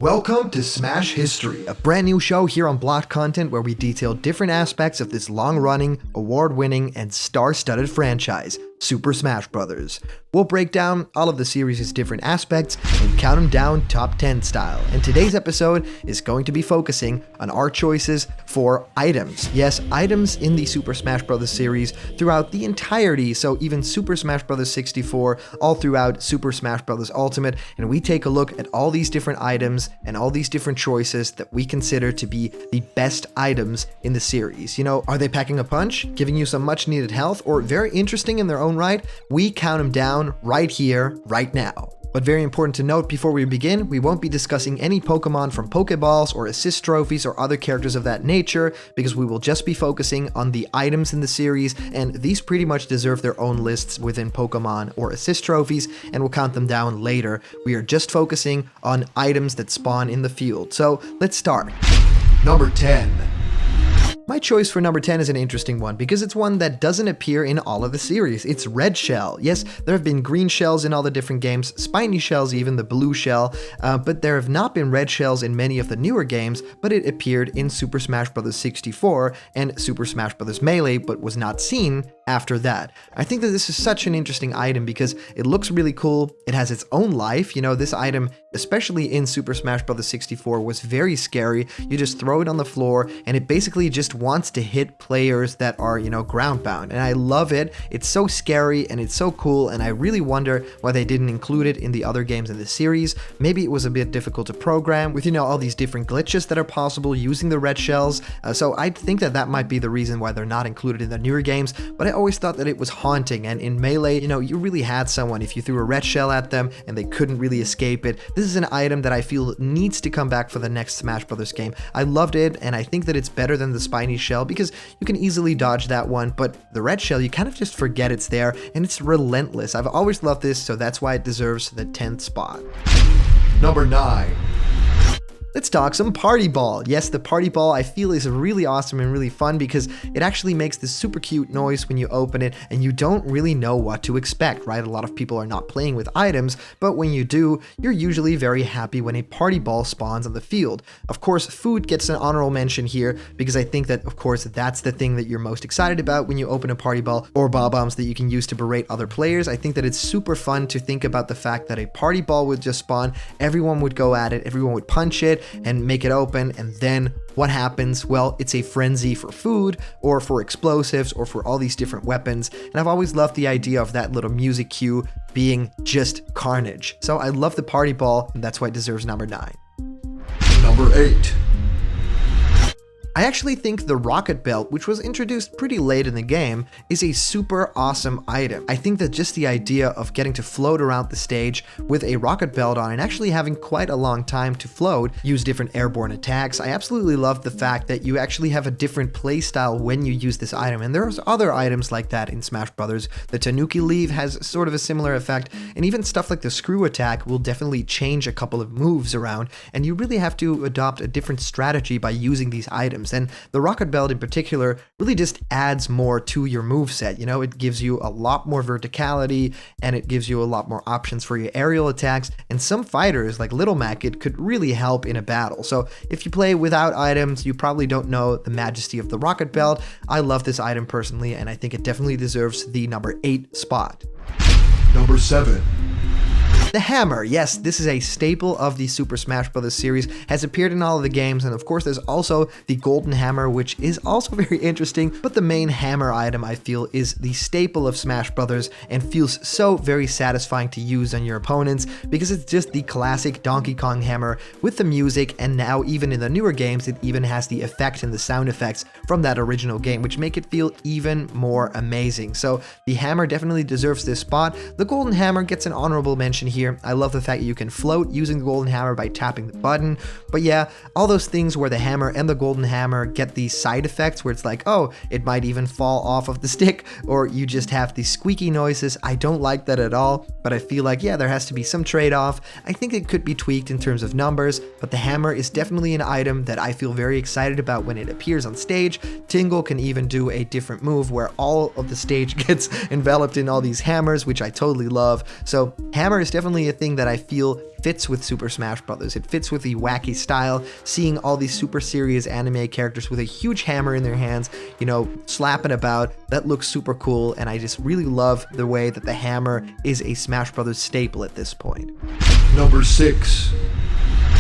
Welcome to Smash History, a brand new show here on Blocked Content where we detail different aspects of this long-running, award-winning, and star-studded franchise, Super Smash Bros. We'll break down all of the series' different aspects and count them down top 10 style. And today's episode is going to be focusing on our choices for items. Yes, items in the Super Smash Bros. Series throughout the entirety, so even Super Smash Bros. 64, all throughout Super Smash Bros. Ultimate, and we take a look at all these different items and all these different choices that we consider to be the best items in the series. You know, are they packing a punch, giving you some much needed health, or very interesting in their own right? We count them down right here, right now. But very important to note before we begin, we won't be discussing any Pokemon from Pokeballs or assist trophies or other characters of that nature, because we will just be focusing on the items in the series, and these pretty much deserve their own lists within Pokemon or assist trophies, and we'll count them down later. We are just focusing on items that spawn in the field. So let's start. Number 10. My choice for number 10 is an interesting one because it's one that doesn't appear in all of the series. It's Red Shell. Yes, there have been green shells in all the different games, spiny shells even, the blue shell, but there have not been red shells in many of the newer games, but it appeared in Super Smash Bros. 64 and Super Smash Bros. Melee, but was not seen after that. I think that this is such an interesting item because it looks really cool. It has its own life. You know, this item, especially in Super Smash Bros. 64, was very scary. You just throw it on the floor and it basically just wants to hit players that are, you know, ground bound. And I love it. It's so scary and it's so cool. And I really wonder why they didn't include it in the other games in the series. Maybe it was a bit difficult to program with, you know, all these different glitches that are possible using the red shells. So I think that that might be the reason why they're not included in the newer games. But I always thought that it was haunting. And in Melee, you know, you really had someone, if you threw a red shell at them and they couldn't really escape it. This is an item that I feel needs to come back for the next Smash Bros. Game. I loved it, and I think that it's better than the spiny shell because you can easily dodge that one, but the red shell, you kind of just forget it's there, and it's relentless. I've always loved this, so that's why it deserves the 10th spot. Number 9. Let's talk some Party Ball. Yes, the Party Ball I feel is really awesome and really fun because it actually makes this super cute noise when you open it and you don't really know what to expect, right? A lot of people are not playing with items, but when you do, you're usually very happy when a Party Ball spawns on the field. Of course, food gets an honorable mention here because I think that, of course, that's the thing that you're most excited about when you open a Party Ball, or bob-ombs that you can use to berate other players. I think that it's super fun to think about the fact that a Party Ball would just spawn, everyone would go at it, everyone would punch it, and make it open, and then what happens? Well, it's a frenzy for food or for explosives or for all these different weapons, and I've always loved the idea of that little music cue being just carnage. So I love the Party Ball, and that's why it deserves number 9. Number 8. I actually think the Rocket Belt, which was introduced pretty late in the game, is a super awesome item. I think that just the idea of getting to float around the stage with a Rocket Belt on and actually having quite a long time to float, use different airborne attacks. I absolutely love the fact that you actually have a different playstyle when you use this item, and there's other items like that in Smash Bros. The Tanuki Leaf has sort of a similar effect, and even stuff like the Screw Attack will definitely change a couple of moves around, and you really have to adopt a different strategy by using these items. And the Rocket Belt in particular really just adds more to your moveset. You know, it gives you a lot more verticality and it gives you a lot more options for your aerial attacks. And some fighters like Little Mac, it could really help in a battle. So if you play without items, you probably don't know the majesty of the Rocket Belt. I love this item personally, and I think it definitely deserves the number 8 spot. Number 7. The hammer, yes, this is a staple of the Super Smash Bros. Series, has appeared in all of the games, and of course there's also the golden hammer, which is also very interesting, but the main hammer item I feel is the staple of Smash Bros. And feels so very satisfying to use on your opponents because it's just the classic Donkey Kong hammer with the music, and now even in the newer games it even has the effect and the sound effects from that original game, which make it feel even more amazing. So the hammer definitely deserves this spot. The golden hammer gets an honorable mention here. I love the fact that you can float using the golden hammer by tapping the button. But yeah, all those things where the hammer and the golden hammer get these side effects where it's like, oh, it might even fall off of the stick, or you just have these squeaky noises. I don't like that at all, but I feel like, yeah, there has to be some trade-off. I think it could be tweaked in terms of numbers, but the hammer is definitely an item that I feel very excited about when it appears on stage. Tingle can even do a different move where all of the stage gets enveloped in all these hammers, which I totally love. So hammer is definitely definitely a thing that I feel fits with Super Smash Bros. It fits with the wacky style, seeing all these super serious anime characters with a huge hammer in their hands, you know, slapping about. That looks super cool, and I just really love the way that the hammer is a Smash Bros. Staple at this point. Number 6.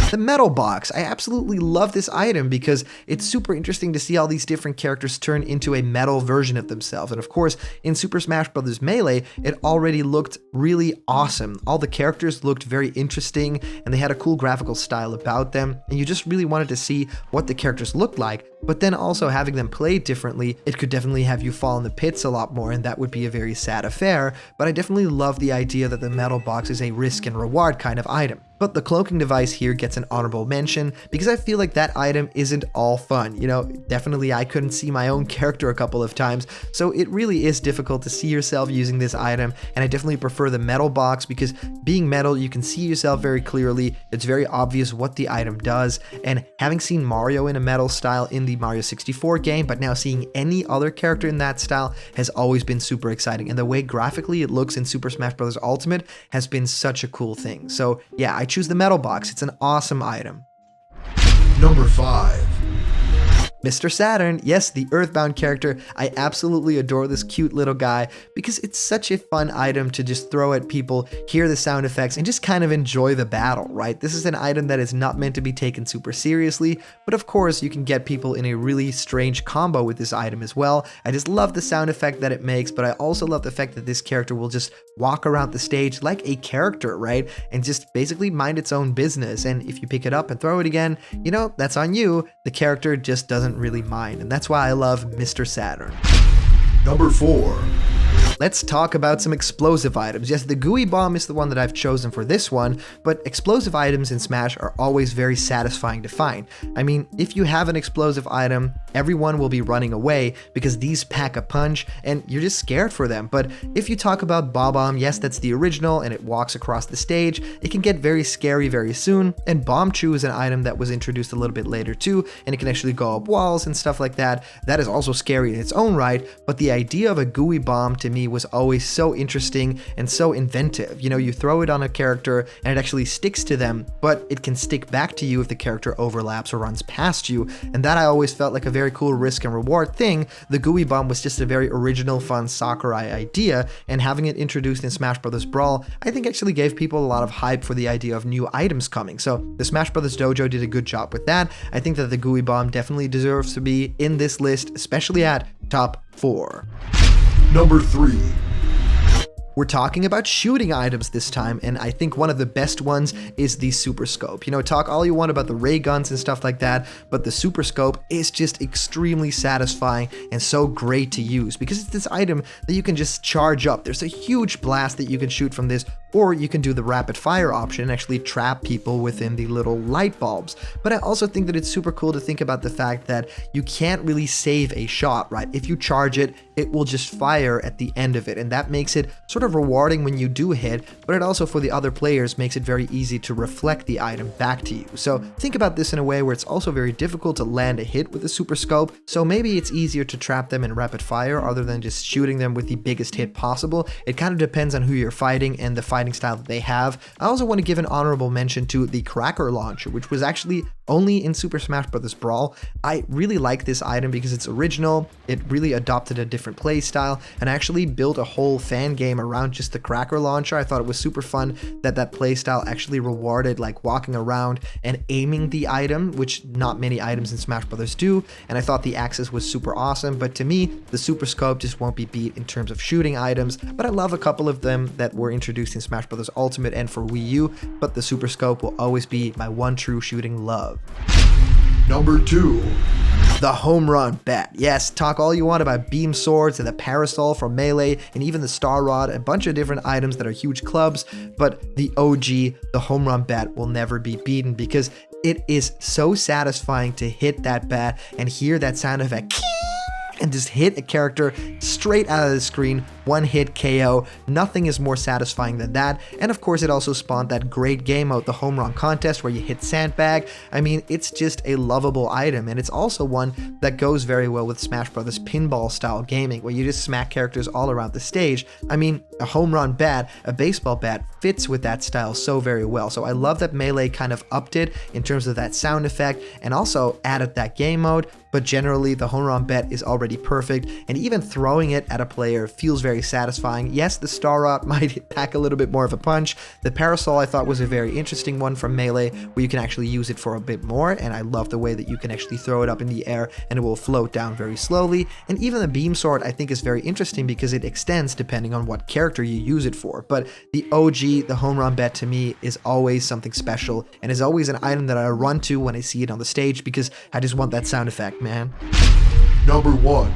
The Metal Box. I absolutely love this item because it's super interesting to see all these different characters turn into a metal version of themselves. And of course, in Super Smash Bros. Melee, it already looked really awesome. All the characters looked very interesting, and they had a cool graphical style about them, and you just really wanted to see what the characters looked like. But then also having them play differently, it could definitely have you fall in the pits a lot more, and that would be a very sad affair. But I definitely love the idea that the Metal Box is a risk and reward kind of item. But the cloaking device here gets an honorable mention because I feel like that item isn't all fun. You know, definitely I couldn't see my own character a couple of times, so it really is difficult to see yourself using this item, and I definitely prefer the Metal Box because being metal, you can see yourself very clearly. It's very obvious what the item does, and having seen Mario in a metal style in the Mario 64 game, but now seeing any other character in that style has always been super exciting, and the way graphically it looks in Super Smash Bros. Ultimate has been such a cool thing. So yeah, I choose the Metal Box. It's an awesome item. Number 5. Mr. Saturn, yes, the Earthbound character. I absolutely adore this cute little guy because it's such a fun item to just throw at people, hear the sound effects, and just kind of enjoy the battle, right? This is an item that is not meant to be taken super seriously, but of course you can get people in a really strange combo with this item as well. I just love the sound effect that it makes, but I also love the fact that this character will just walk around the stage like a character, right? And just basically mind its own business. And if you pick it up and throw it again, you know, that's on you. The character just doesn't really mind, and that's why I love Mr. Saturn. Number 4. Let's talk about some explosive items. Yes, the GUI Bomb is the one that I've chosen for this one, but explosive items in Smash are always very satisfying to find. I mean, if you have an explosive item, everyone will be running away because these pack a punch and you're just scared for them. But if you talk about Bob-omb, yes, that's the original and it walks across the stage, it can get very scary very soon. And Bomb Chew is an item that was introduced a little bit later too, and it can actually go up walls and stuff like that. That is also scary in its own right, but the idea of a GUI Bomb to me was always so interesting and so inventive. You know, you throw it on a character and it actually sticks to them, but it can stick back to you if the character overlaps or runs past you, and that I always felt like a very cool risk and reward thing. The GUI Bomb was just a very original, fun Sakurai idea, and having it introduced in Smash Bros. Brawl, I think actually gave people a lot of hype for the idea of new items coming. So the Smash Bros. Dojo did a good job with that. I think that the GUI Bomb definitely deserves to be in this list, especially at top 4. Number 3. We're talking about shooting items this time, and I think one of the best ones is the Super Scope. You know, talk all you want about the ray guns and stuff like that, but the Super Scope is just extremely satisfying and so great to use because it's this item that you can just charge up. There's a huge blast that you can shoot from this, or you can do the rapid fire option and actually trap people within the little light bulbs. But I also think that it's super cool to think about the fact that you can't really save a shot, right? If you charge it, it will just fire at the end of it, and that makes it sort of rewarding when you do hit, but it also for the other players makes it very easy to reflect the item back to you. So think about this in a way where it's also very difficult to land a hit with a Super Scope, so maybe it's easier to trap them in rapid fire other than just shooting them with the biggest hit possible. It kind of depends on who you're fighting and the fighting style that they have. I also want to give an honorable mention to the Cracker Launcher, which was actually only in Super Smash Bros. Brawl. I really like this item because it's original, it really adopted a different play style, and I actually built a whole fan game around just the Cracker Launcher. I thought it was super fun that that play style actually rewarded like walking around and aiming the item, which not many items in Smash Bros. Do, and I thought the axis was super awesome. But to me, the Super Scope just won't be beat in terms of shooting items, but I love a couple of them that were introduced in Smash Bros. Ultimate and for Wii U, but the Super Scope will always be my one true shooting love. Number 2. The Homerun Bat. Yes, talk all you want about beam swords and the parasol from Melee and even the Star Rod, a bunch of different items that are huge clubs, but the OG, the Homerun Bat, will never be beaten because it is so satisfying to hit that bat and hear that sound effect and just hit a character straight out of the screen one-hit KO. Nothing is more satisfying than that. And of course, it also spawned that great game mode, the home run contest, where you hit sandbag. I mean, it's just a lovable item, and it's also one that goes very well with Smash Brothers pinball style gaming, where you just smack characters all around the stage. I mean, a Homerun Bat, a baseball bat, fits with that style so very well. So I love that Melee kind of upped it in terms of that sound effect and also added that game mode. But generally, the Homerun Bat is already perfect, and even throwing it at a player feels very satisfying. Yes, the Star Rod might pack a little bit more of a punch. The Parasol I thought was a very interesting one from Melee, where you can actually use it for a bit more, and I love the way that you can actually throw it up in the air and it will float down very slowly. And even the Beam Sword I think is very interesting because it extends depending on what character you use it for. But the OG, the Homerun Bat, to me is always something special and is always an item that I run to when I see it on the stage because I just want that sound effect, man. Number 1.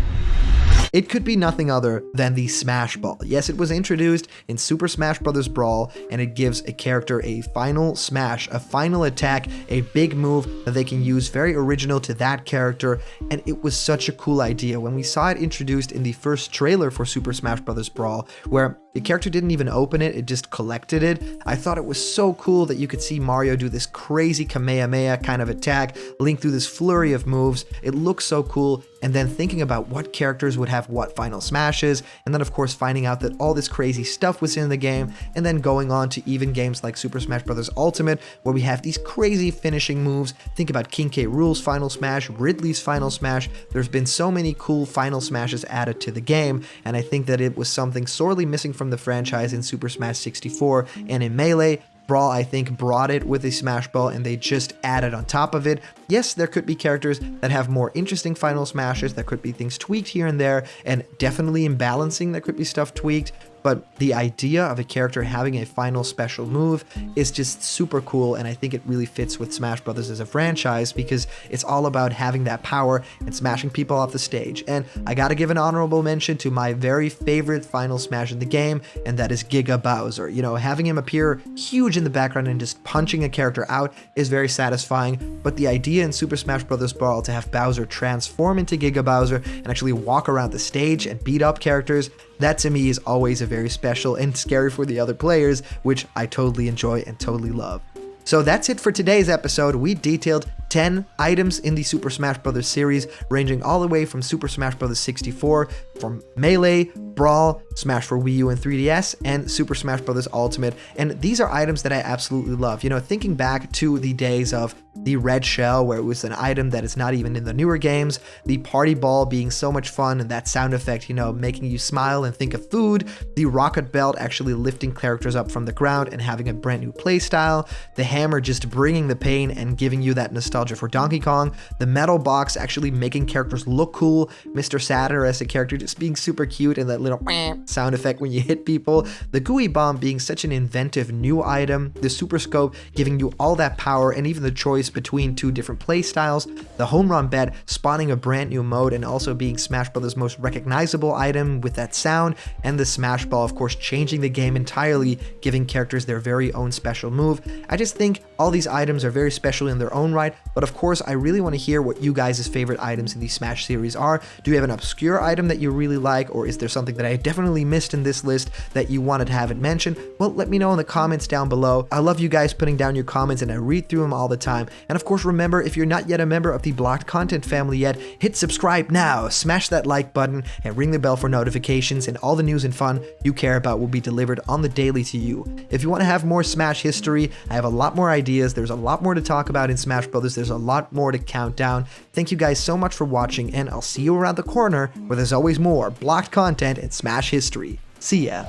It could be nothing other than the Smash Ball. Yes, it was introduced in Super Smash Bros. Brawl, and it gives a character a final smash, a final attack, a big move that they can use, very original to that character, and it was such a cool idea. When we saw it introduced in the first trailer for Super Smash Bros. Brawl, where the character didn't even open it, it just collected it, I thought it was so cool that you could see Mario do this crazy Kamehameha kind of attack, Link through this flurry of moves. It looks so cool. And then thinking about what characters would have what final smashes, and then of course finding out that all this crazy stuff was in the game, and then going on to even games like Super Smash Bros. Ultimate, where we have these crazy finishing moves. Think about King K. Rool's final smash, Ridley's final smash. There's been so many cool final smashes added to the game, and I think that it was something sorely missing from the franchise in Super Smash 64 and in Melee. Brawl, I think, brought it with a Smash Ball, and they just added on top of it. Yes, there could be characters that have more interesting final smashes, there could be things tweaked here and there, and definitely in balancing there could be stuff tweaked, but the idea of a character having a final special move is just super cool, and I think it really fits with Smash Brothers as a franchise because it's all about having that power and smashing people off the stage. And I gotta give an honorable mention to my very favorite final smash in the game, and that is Giga Bowser. You know, having him appear huge in the background and just punching a character out is very satisfying, but the idea in Super Smash Bros. Brawl to have Bowser transform into Giga Bowser and actually walk around the stage and beat up characters, that to me is always a very special and scary for the other players, which I totally enjoy and totally love. So that's it for today's episode. We detailed 10 items in the Super Smash Bros. Series, ranging all the way from Super Smash Bros. 64, from Melee, Brawl, Smash for Wii U and 3DS, and Super Smash Bros. Ultimate. And these are items that I absolutely love. You know, thinking back to the days of the red shell, where it was an item that is not even in the newer games, the party ball being so much fun, and that sound effect, you know, making you smile and think of food, the rocket belt actually lifting characters up from the ground and having a brand new playstyle, the hammer just bringing the pain and giving you that nostalgia for Donkey Kong, the metal box actually making characters look cool, Mr. Saturn as a character just being super cute and that little sound effect when you hit people, the GUI Bomb being such an inventive new item, the Super Scope giving you all that power and even the choice between two different playstyles, the Homerun Bat spawning a brand new mode and also being Smash Bros. Most recognizable item with that sound, and the Smash Ball of course changing the game entirely, giving characters their very own special move. I just think all these items are very special in their own right, but of course I really want to hear what you guys' favorite items in the Smash series are. Do you have an obscure item that you really like, or is there something that I definitely missed in this list that you wanted to have it mentioned? Well, let me know in the comments down below. I love you guys putting down your comments and I read through them all the time. And of course, remember, if you're not yet a member of the Blocked Content family yet, hit subscribe now, smash that like button, and ring the bell for notifications, and all the news and fun you care about will be delivered on the daily to you. If you want to have more Smash history, I have a lot more ideas, there's a lot more to talk about in Smash Brothers, there's a lot more to count down. Thank you guys so much for watching, and I'll see you around the corner where there's always more Blocked Content and Smash history. See ya!